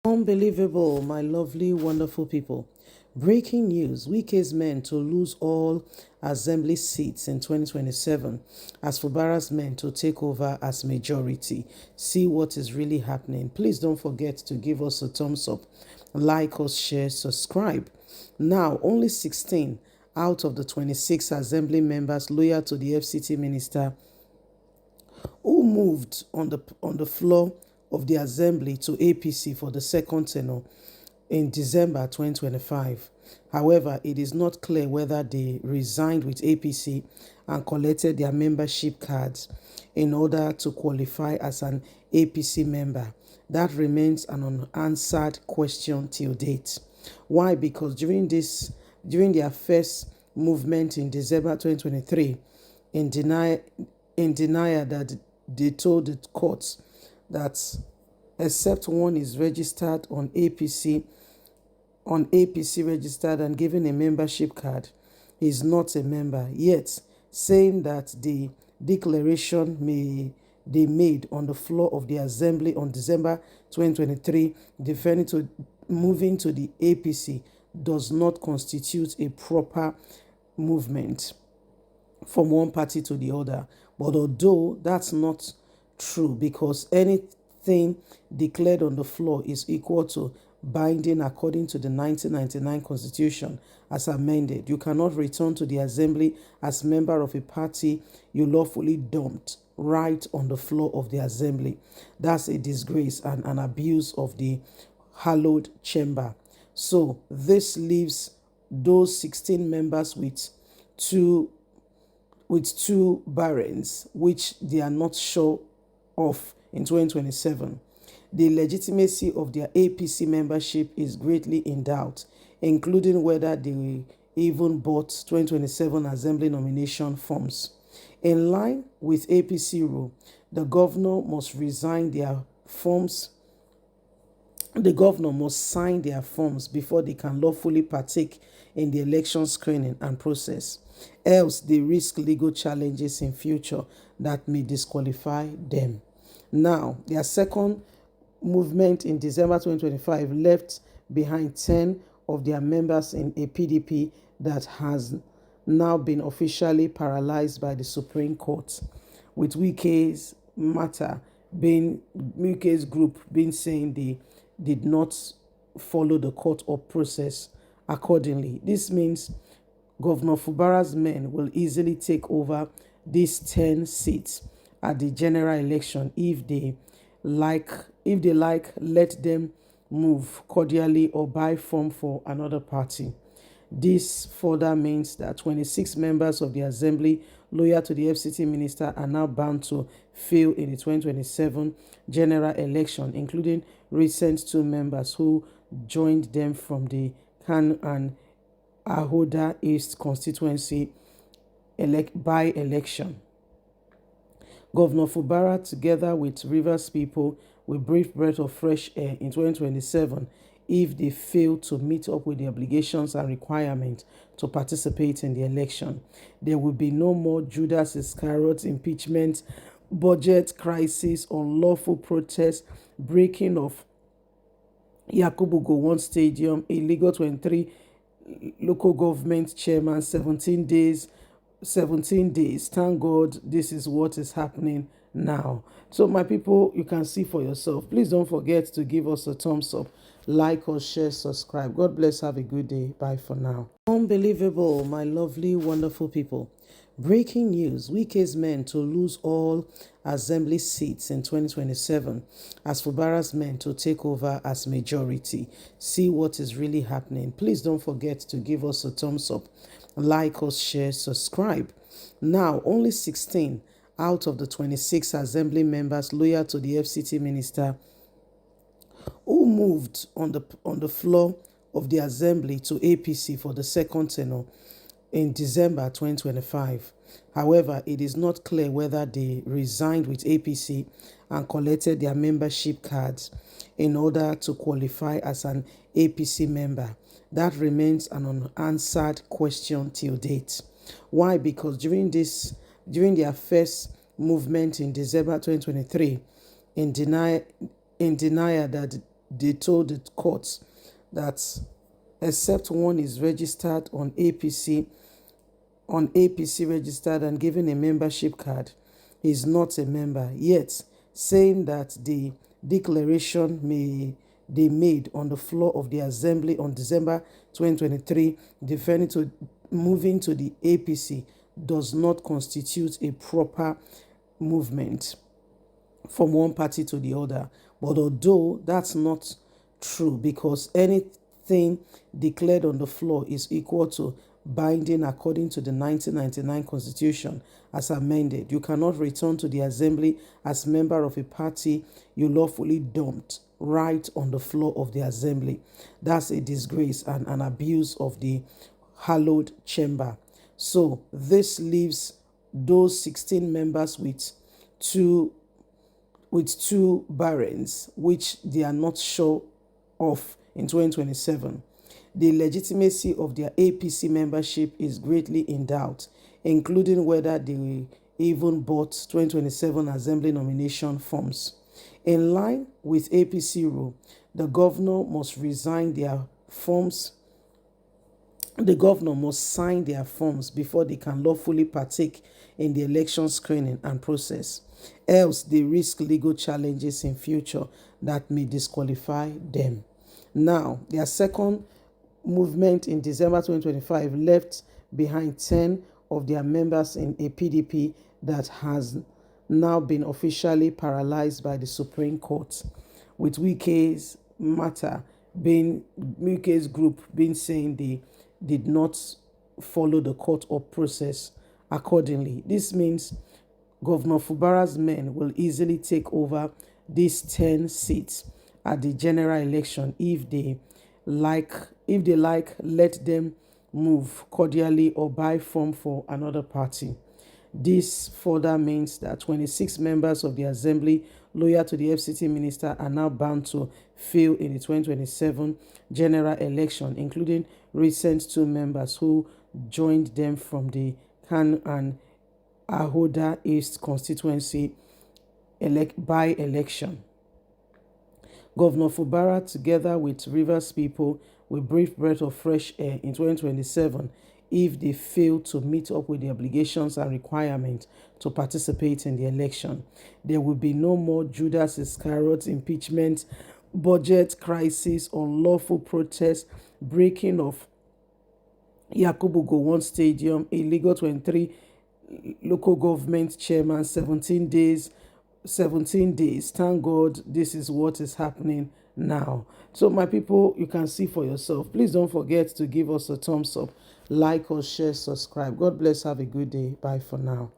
Unbelievable, my lovely, wonderful people. Breaking news, Wike's meant to lose all assembly seats in 2027 as Fubara'S meant to take over as majority. See what is really happening. Please don't forget to give us a thumbs up, like us, share, subscribe. Now, only 16 out of the 26 assembly members loyal to the FCT minister who moved on the floor of the assembly to APC for the second tenure in December 2025. However, it is not clear whether they resigned with APC and collected their membership cards in order to qualify as an APC member. That remains an unanswered question till date. Why? Because during their first movement in December 2023, in denial that they told the courts that except one is registered on APC registered and given a membership card, he is not a member, yet saying that the declaration they made on the floor of the assembly on December 2023 defending to moving to the APC does not constitute a proper movement from one party to the other. But although that's not true, because anything declared on the floor is equal to binding according to the 1999 Constitution as amended, you cannot return to the assembly as member of a party you lawfully dumped right on the floor of the assembly. That's a disgrace and an abuse of the hallowed chamber. So this leaves those 16 members with two barons, which they are not sure of in 2027. The legitimacy of their APC membership is greatly in doubt, including whether they even bought 2027 assembly nomination forms. In line with APC rule, the governor must sign their forms before they can lawfully partake in the election screening and process. Else, they risk legal challenges in future that may disqualify them. Now, their second movement in December 2025 left behind 10 of their members in a PDP that has now been officially paralyzed by the Supreme Court, with Wike's group being saying they did not follow the court or process accordingly. This means Governor Fubara'S men will easily take over these 10 seats at the general election if they like, let them move cordially or buy form for another party. This further means that 26 members of the assembly loyal to the FCT minister are now bound to fail in the 2027 general election, including recent two members who joined them from the Kano and Ahoda East constituency by-election. Governor Fubara, together with Rivers people, will breathe breath of fresh air in 2027 if they fail to meet up with the obligations and requirements to participate in the election. There will be no more Judas Iscariot impeachment, budget crisis, unlawful protests, breaking of Yakubu Gowon Stadium, illegal 23 local government chairman, 17 days. Thank God this is what is happening now. So my people, you can see for yourself. Please don't forget to give us a thumbs up, like us, share, subscribe. God bless. Have a good day. Bye for now. Unbelievable, my lovely, wonderful people. Breaking news, Wike's meant to lose all assembly seats in 2027 as Fubara'S meant to take over as majority. See what is really happening. Please don't forget to give us a thumbs up, like us, share, subscribe. Now, only 16 out of the 26 assembly members loyal to the FCT minister who moved on the floor of the assembly to APC for the second tenure in December 2025. However, it is not clear whether they resigned with APC and collected their membership cards in order to qualify as an APC member. That remains an unanswered question till date. Why? Because during their first movement in December 2023, in denial that they told the court that except one is registered on APC registered and given a membership card, he is not a member. Yet, saying that the declaration they made on the floor of the assembly on December 2023, defending to moving to the APC does not constitute a proper movement from one party to the other. But although that's not true, because anything declared on the floor is equal to binding according to the 1999 Constitution as amended, you cannot return to the assembly as member of a party you lawfully dumped right on the floor of the assembly. That's a disgrace and an abuse of the hallowed chamber. So this leaves those 16 members with two barons, which they are not sure of in 2027. The legitimacy of their APC membership is greatly in doubt, including whether they even bought 2027 assembly nomination forms. In line with APC rule, the governor must sign their forms before they can lawfully partake in the election screening and process. Else, they risk legal challenges in future that may disqualify them. Now, their second movement in December 2025 left behind 10 of their members in a PDP that has now been officially paralyzed by the Supreme Court, with Wike'S group being saying they did not follow the court or process accordingly. This means Governor Fubara'S men will easily take over these 10 seats at the general election if they like, let them move cordially or buy form for another party. This further means that 26 members of the assembly loyal to the FCT minister are now bound to fail in the 2027 general election, including recent two members who joined them from the Kano and Ahoda East constituency by-election. Governor Fubara'S, together with Rivers people, will breathe breath of fresh air in 2027 if they fail to meet up with the obligations and requirements to participate in the election. There will be no more Judas Iscariot impeachment, budget crisis, unlawful protests, breaking of Yakubu Gowon Stadium, illegal 23 local government chairman, 17 days. Thank God this is what is happening now. So my people, you can see for yourself. Please don't forget to give us a thumbs up, like or share, subscribe. God bless. Have a good day. Bye for now.